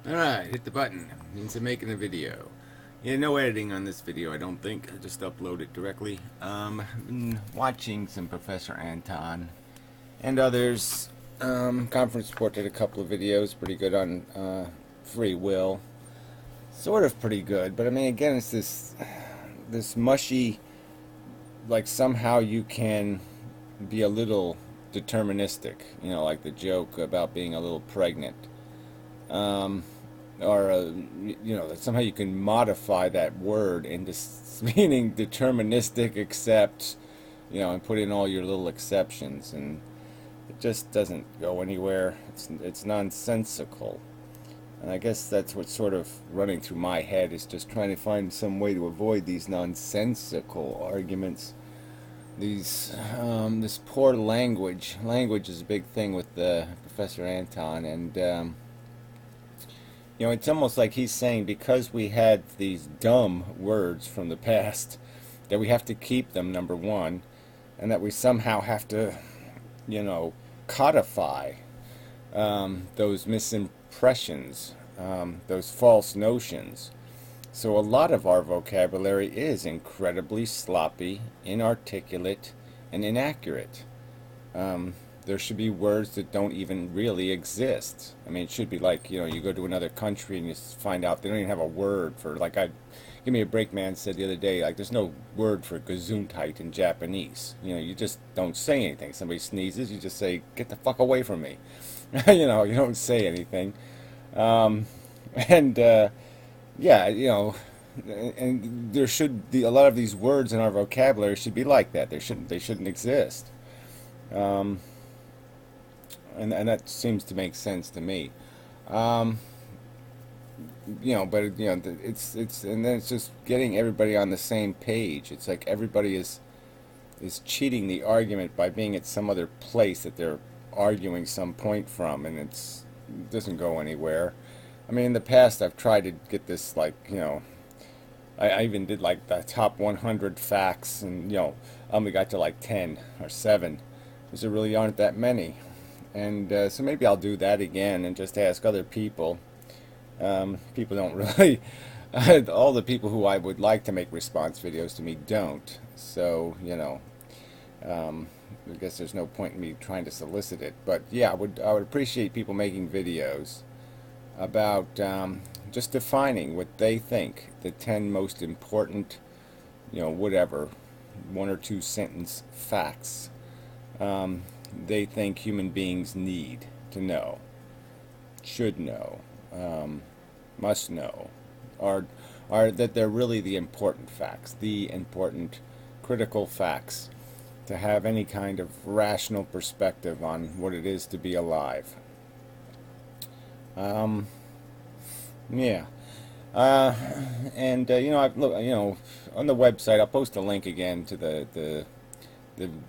Alright, hit the button. Means I'm making a video. Yeah, no editing on this video, I don't think. I just upload it directly. Been watching some Professor Anton and others. Conference Report did a couple of videos, pretty good on free will. Sort of pretty good, but I mean, again, it's this mushy, like somehow you can be a little deterministic, like the joke about being a little pregnant. Um, or that somehow you can modify that word into meaning deterministic except, and put in all your little exceptions, and it just doesn't go anywhere. It's nonsensical, and I guess that's what's sort of running through my head, is just trying to find some way to avoid these nonsensical arguments. This poor language. Language is a big thing with Professor Anton, and it's almost like he's saying, because we had these dumb words from the past, that we have to keep them, number one, and that we somehow have to, codify those misimpressions, those false notions. So a lot of our vocabulary is incredibly sloppy, inarticulate, and inaccurate. There should be words that don't even really exist. I mean, it should be like, you go to another country and you find out they don't even have a word for, like, give me a break man said the other day, like, there's no word for gesundheit in Japanese. You just don't say anything. Somebody sneezes, you just say, get the fuck away from me. You don't say anything. Um, and, yeah, and there should be a lot of these words in our vocabulary should be like that. They shouldn't exist. Um, and that seems to make sense to me. Um, but it's and then it's just getting everybody on the same page. It's like everybody is cheating the argument by being at some other place that they're arguing some point from, and it doesn't go anywhere. I mean, in the past, I've tried to get this, like, I even did like the top 100 facts, and I only got to like 10 or 7, because there really aren't that many. And so maybe I'll do that again and just ask other people. People don't really, all the people who I would like to make response videos to me don't. So, I guess there's no point in me trying to solicit it. But yeah, I would appreciate people making videos about just defining what they think the 10 most important, whatever, 1 or 2 sentence facts they think human beings need to know, should know, must know, are that they're really the important facts, the important critical facts to have any kind of rational perspective on what it is to be alive. Um, yeah. Uh, and I've look, on the website. I'll post a link again to the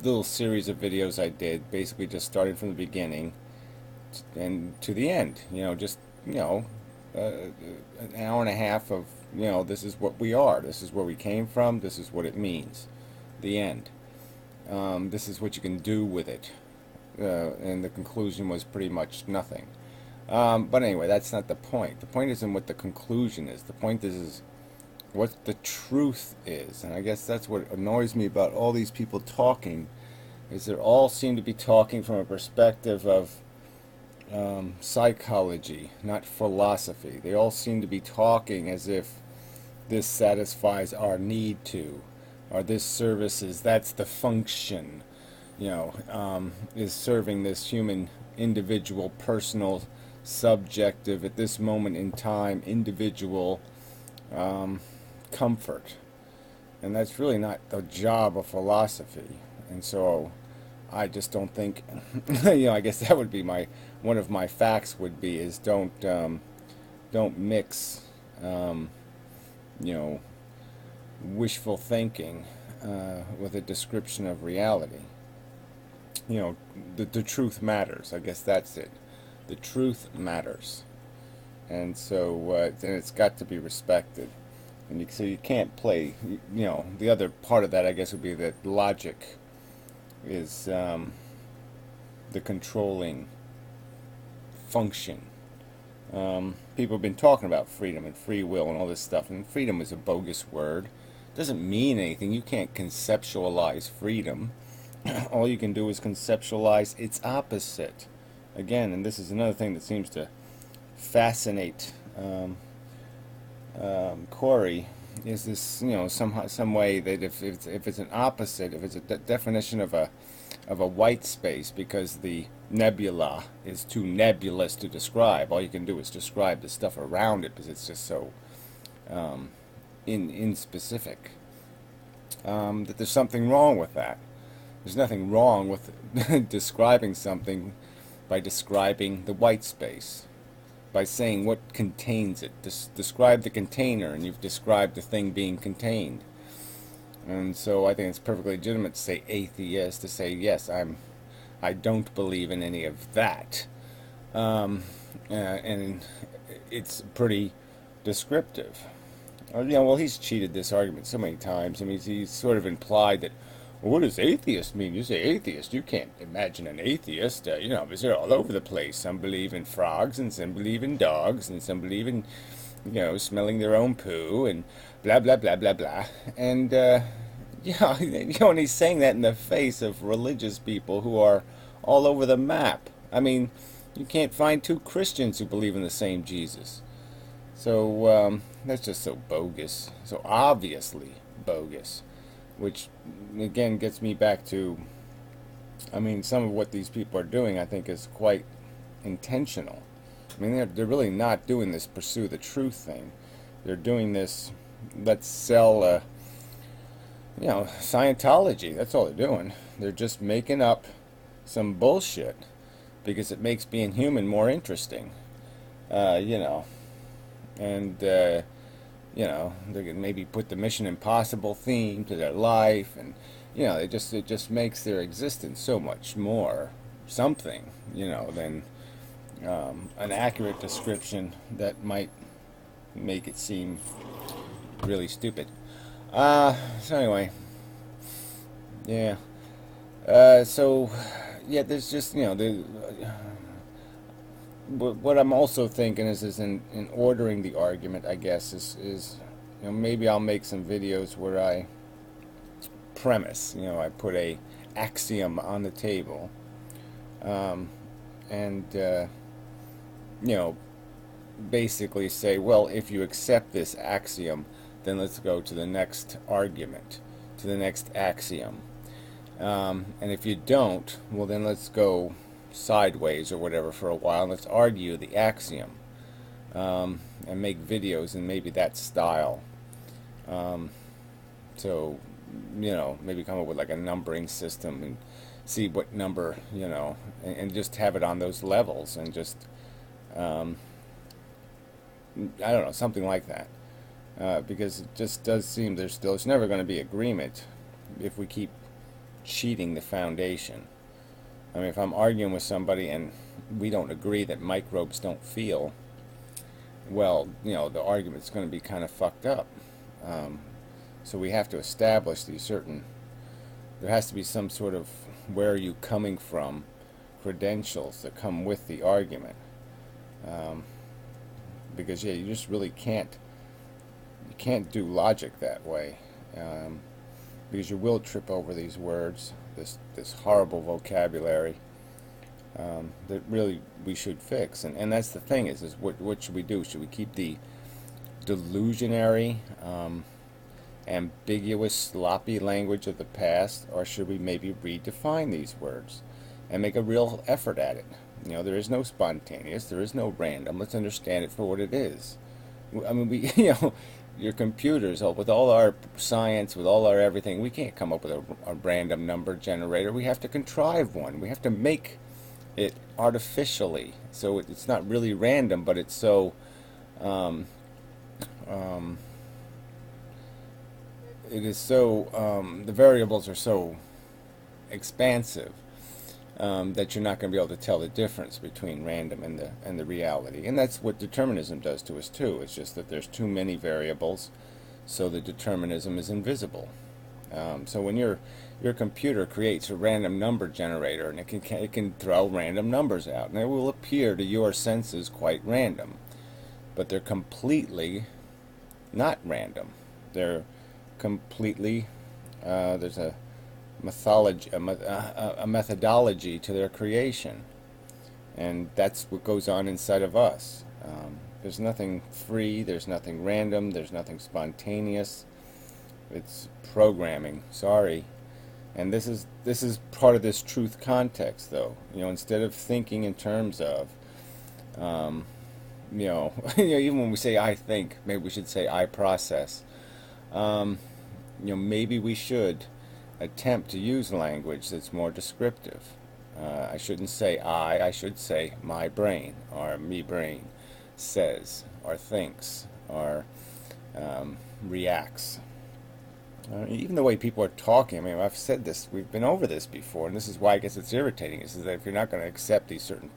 little series of videos I did, basically just starting from the beginning and to the end. Just an hour and a half of this is what we are, this is where we came from, this is what it means, the end. This is what you can do with it, and the conclusion was pretty much nothing. But anyway, that's not the point. The point isn't what the conclusion is. The point is what the truth is. And I guess that's what annoys me about all these people talking, is they all seem to be talking from a perspective of psychology, not philosophy. They all seem to be talking as if this satisfies our need to, or this services, that's the function, is serving this human, individual, personal, subjective, at this moment in time, individual comfort. And that's really not the job of philosophy. And so I just don't think, I guess that would be one of my facts would be, is don't mix, you know, wishful thinking with a description of reality. The truth matters. I guess that's it. The truth matters. And so, and it's got to be respected. And so you can't play, the other part of that, I guess, would be that logic is the controlling function People have been talking about freedom and free will and all this stuff, and freedom is a bogus word. It doesn't mean anything. You can't conceptualize freedom. All you can do is conceptualize its opposite. Again, and this is another thing that seems to fascinate Corey, is this, some way that if it's an opposite, if it's a definition of a white space, because the nebula is too nebulous to describe, all you can do is describe the stuff around it because it's just so in specific. That there's something wrong with that. There's nothing wrong with describing something by describing the white space, by saying what contains it. Describe the container, and you've described the thing being contained. And so I think it's perfectly legitimate to say atheist, to say, yes, I don't believe in any of that. And it's pretty descriptive. Well, he's cheated this argument so many times. I mean, he's sort of implied that, well, what does atheist mean? You say atheist, you can't imagine an atheist. Because they're all over the place. Some believe in frogs, and some believe in dogs, and some believe in, smelling their own poo, and blah, blah, blah, blah, blah. And, and he's saying that in the face of religious people who are all over the map. I mean, you can't find two Christians who believe in the same Jesus. So, that's just so bogus, so obviously bogus, which, again, gets me back to, I mean, some of what these people are doing, I think, is quite intentional. I mean, they're really not doing this pursue the truth thing. They're doing this, let's sell, Scientology. That's all they're doing. They're just making up some bullshit because it makes being human more interesting, and they can maybe put the Mission Impossible theme to their life, and it just makes their existence so much more something, than an accurate description that might make it seem really stupid. So anyway, yeah. So yeah, there's just what I'm also thinking is in ordering the argument, I guess, is maybe I'll make some videos where I premise, I put a axiom on the table, and basically say, well, if you accept this axiom, then let's go to the next argument, to the next axiom, and if you don't, well, then let's go sideways or whatever for a while, and let's argue the axiom, and make videos in maybe that style. So maybe come up with like a numbering system and see what number, and just have it on those levels, and just I don't know, something like that, because it just does seem there's never going to be agreement if we keep cheating the foundation. I mean, if I'm arguing with somebody and we don't agree that microbes don't feel, well, the argument's going to be kind of fucked up. So we have to establish there has to be some sort of where are you coming from credentials that come with the argument. Because, yeah, you just really can't do logic that way. Because you will trip over these words, this horrible vocabulary that really we should fix. And that's the thing is what should we do? Should we keep the delusionary, ambiguous, sloppy language of the past, or should we maybe redefine these words and make a real effort at it? There is no spontaneous, there is no random. Let's understand it for what it is. I mean, we, your computers, with all our science, with all our everything, we can't come up with a random number generator. We have to contrive one. We have to make it artificially, so it's not really random, but it's so it is so the variables are so expansive that you're not going to be able to tell the difference between random and the reality. And that's what determinism does to us too. It's just that there's too many variables, so the determinism is invisible. So when your computer creates a random number generator, and it can throw random numbers out, and it will appear to your senses quite random. but they're completely not random. They're completely, there's a methodology to their creation, and that's what goes on inside of us. There's nothing free, there's nothing random, there's nothing spontaneous. It's programming. Sorry. And this is part of this truth context, though. Instead of thinking in terms of, even when we say I think, maybe we should say I process. Maybe we should attempt to use language that's more descriptive. I shouldn't say I should say my brain, or me brain says, or thinks, or reacts. Even the way people are talking, I mean, I've said this, we've been over this before, and this is why I guess it's irritating, is that if you're not going to accept these certain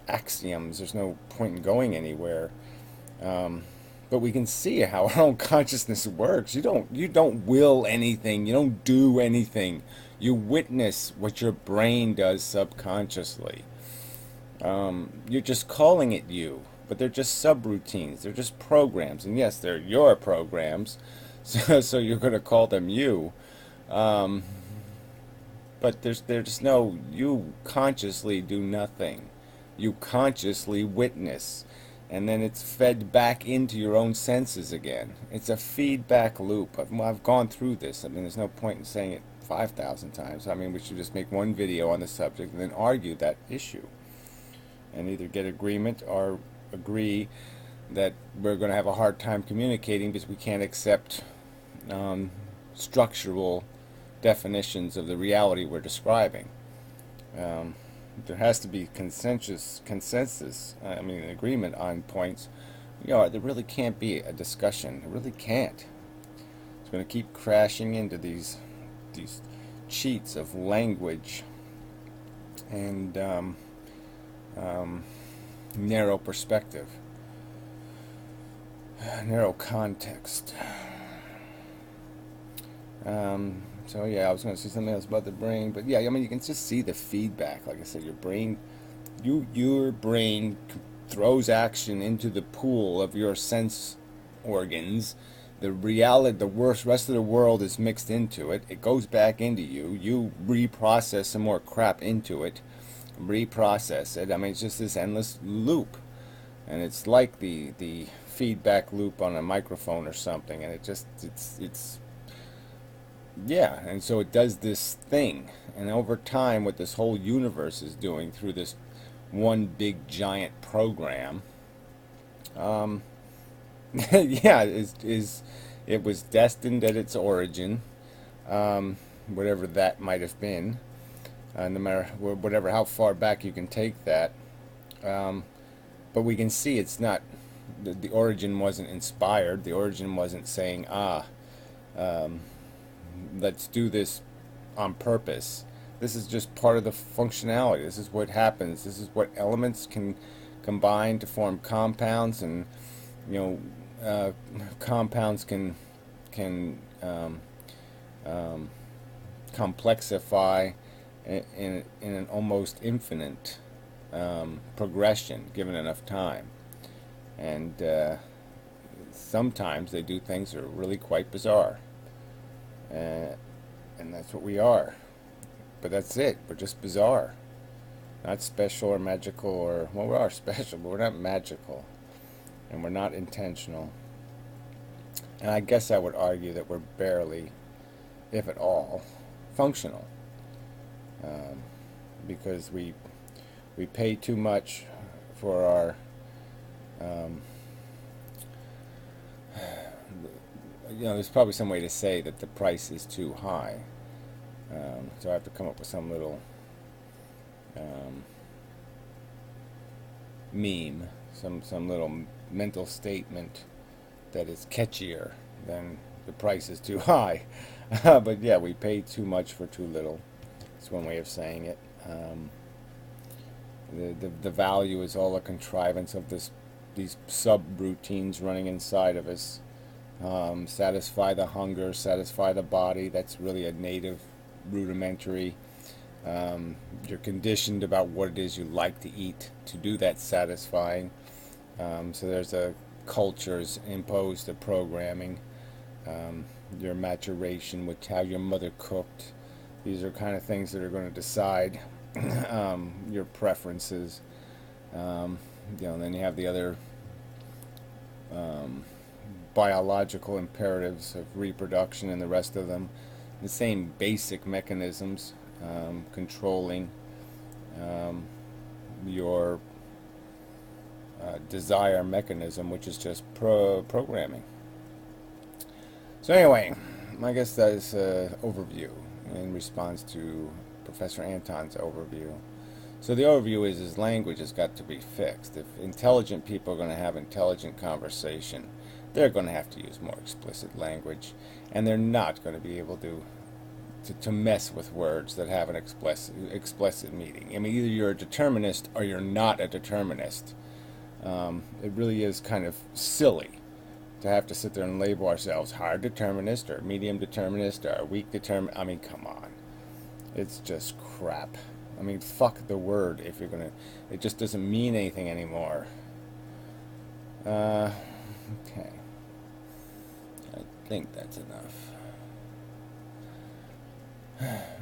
axioms, there's no point in going anywhere. But we can see how our own consciousness works. You don't will anything, you don't do anything. You witness what your brain does subconsciously. You're just calling it you, but they're just subroutines, they're just programs, and yes, they're your programs. So you're going to call them you, but there's no, you consciously do nothing. You consciously witness, and then it's fed back into your own senses again. It's a feedback loop. I've gone through this. I mean, there's no point in saying it 5,000 times. I mean, we should just make one video on the subject and then argue that issue, and either get agreement or agree that we're going to have a hard time communicating because we can't accept structural definitions of the reality we're describing. There has to be consensus, agreement on points. There really can't be a discussion. It really can't. It's going to keep crashing into these cheats of language and narrow perspective, narrow context. So yeah, I was going to say something else about the brain, but yeah, I mean, you can just see the feedback. Like I said, your brain throws action into the pool of your sense organs. The reality, the rest of the world is mixed into it. It goes back into you. You reprocess some more crap into it, reprocess it. I mean, it's just this endless loop, and it's like the feedback loop on a microphone or something, and it's yeah, and so it does this thing, and over time what this whole universe is doing through this one big giant program, yeah, it was destined at its origin, whatever that might have been, no matter whatever, how far back you can take that, but we can see it's not, the origin wasn't inspired, the origin wasn't saying, let's do this on purpose. This is just part of the functionality. This is what happens. This is what elements can combine to form compounds, and compounds can complexify in an almost infinite progression given enough time. And sometimes they do things that are really quite bizarre. And that's what we are. But that's it. We're just bizarre. Not special or magical, or, well, we are special, but we're not magical. And we're not intentional. And I guess I would argue that we're barely, if at all, functional. Because we pay too much for our there's probably some way to say that the price is too high. So I have to come up with some little meme, some little mental statement that is catchier than the price is too high. But yeah, we pay too much for too little. It's one way of saying it. The value is all a contrivance of these subroutines running inside of us. Satisfy the hunger, satisfy the body. That's really a native, rudimentary. You're conditioned about what it is you like to eat to do that satisfying. So there's a cultures imposed of programming, your maturation, which how your mother cooked. These are kind of things that are going to decide your preferences. And then you have the other biological imperatives of reproduction and the rest of them. The same basic mechanisms controlling your desire mechanism, which is just programming. So anyway, I guess that is an overview in response to Professor Anton's overview. So the overview is language has got to be fixed. If intelligent people are going to have intelligent conversation, they're going to have to use more explicit language, and they're not going to be able to mess with words that have an explicit meaning. I mean, either you're a determinist or you're not a determinist. It really is kind of silly to have to sit there and label ourselves hard determinist or medium determinist or weak determinist. I mean, come on. It's just crap. I mean, fuck the word if you're gonna. It just doesn't mean anything anymore. Okay. I think that's enough.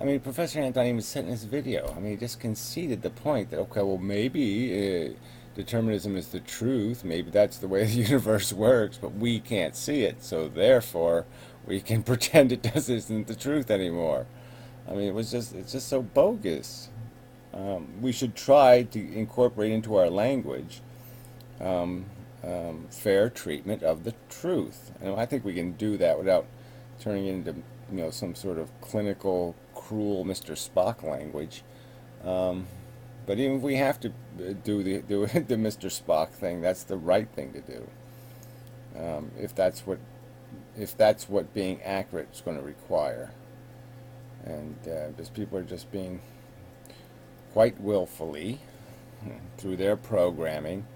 I mean, Professor Anton even said in his video, I mean, he just conceded the point that, okay, well, maybe determinism is the truth. Maybe that's the way the universe works, but we can't see it, so therefore we can pretend it isn't the truth anymore. I mean, it's just so bogus. We should try to incorporate into our language fair treatment of the truth. And I think we can do that without turning it into some sort of clinical, cruel Mr. Spock language. But even if we have to do the Mr. Spock thing, that's the right thing to do. If that's what being accurate is going to require. And because people are just being quite willfully, through their programming,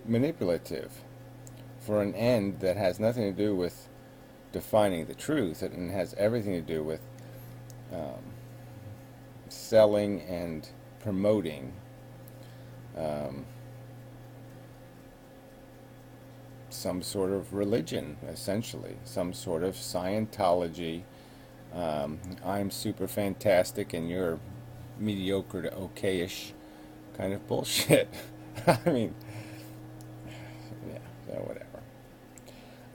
manipulative for an end that has nothing to do with defining the truth, and has everything to do with selling and promoting some sort of religion, essentially, some sort of Scientology. I'm super fantastic and you're mediocre to okayish kind of bullshit. I mean, yeah, so whatever.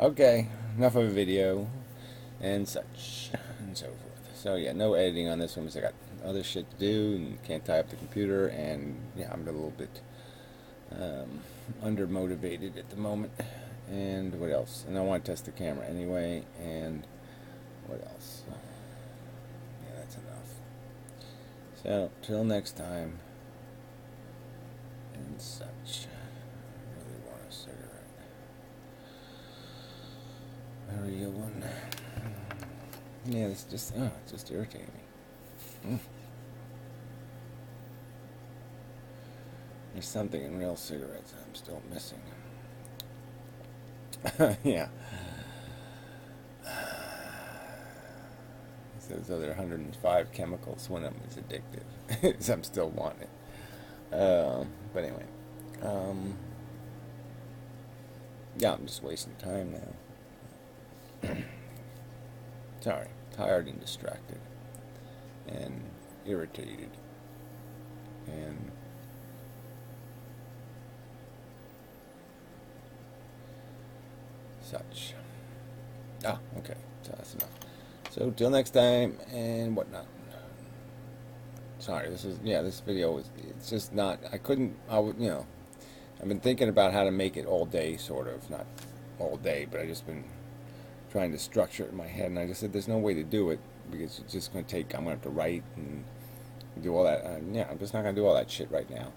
Okay, enough of a video and such and so forth. So yeah, no editing on this one because I got other shit to do and can't tie up the computer, and yeah, I'm a little bit undermotivated at the moment. And what else? And I want to test the camera anyway. And what else? Yeah, that's enough. So till next time and such. I really want a cigarette. A real one. Yeah, it's just it's just irritating me. There's something in real cigarettes I'm still missing. Yeah. Those other 105 chemicals, one of them is addictive. So I'm still wanting it. But anyway. Yeah, I'm just wasting time now. Sorry. Tired and distracted. And irritated. And such. Okay. So that's enough. So till next time and whatnot. Sorry, this video it's just not, I've been thinking about how to make it all day, sort of, not all day, but I just been trying to structure it in my head, and I just said there's no way to do it because it's just going to take, I'm going to have to write and do all that. Yeah, I'm just not going to do all that shit right now.